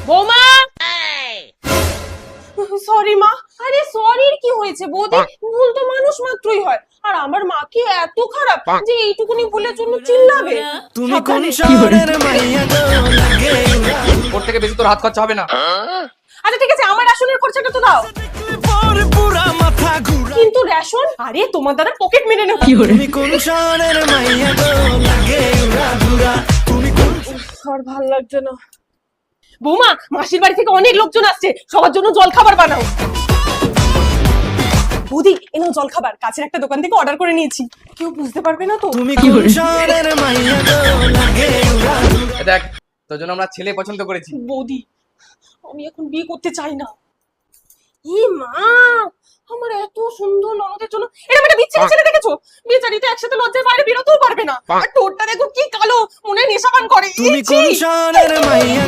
বৌমা, সরি মা। আরে সরির কি হয়েছে বৌদি, ভুল তো মানুষ মাত্রই হয়। আর আমার মা কি এত খারাপ যে এইটুকুনি ভুলের জন্য চিল্লাবে? তুমি কোন শহরের মাইয়া গো লাগে ওর থেকে বেশি তোর হাত খরচা হবে না। আচ্ছা ঠিক আছে, আমার রেশনের খরচাটা তো দাও। পর পুরা মাথা ঘুরা কিন্তু রেশন, আরে তোমার দ্বারা পকেট মেরে নেব। তুমি কোন শহরের মাইয়া গো লাগে উড়া ধুরা তুমি কোন আর ভাল লাগছে না। বৌমা, মাসির বাড়ি থেকে অনেক লোকজন আসছে, সবার জন্য জল খাবার বানাও। বৌদি এনাও জল খাবার, কাছের একটা দোকান থেকে অর্ডার করে নিয়েছি। কেউ বুঝতে পারবে না তো? তুমি কোন শহরের মাইয়া গো লাগে উড়া ধুরা দেখ, তোর জন্য আমরা ছেলে পছন্দ করেছি। বৌদি, আমি এখন বিয়ে করতে চাই না। ই মা, আমার এত সুন্দর ননদের জন্য এরকম একটা বিচ্ছিরি ছেলে দেখেছো? বেচারিটা একসাথে লজ্জায় বাইরে বেরোতেও পারবে না। আর ঠোঁটটা দেখো কি কালো, মনে হয় নেশা পান করে। তুমি কোন শহরের মাইয়া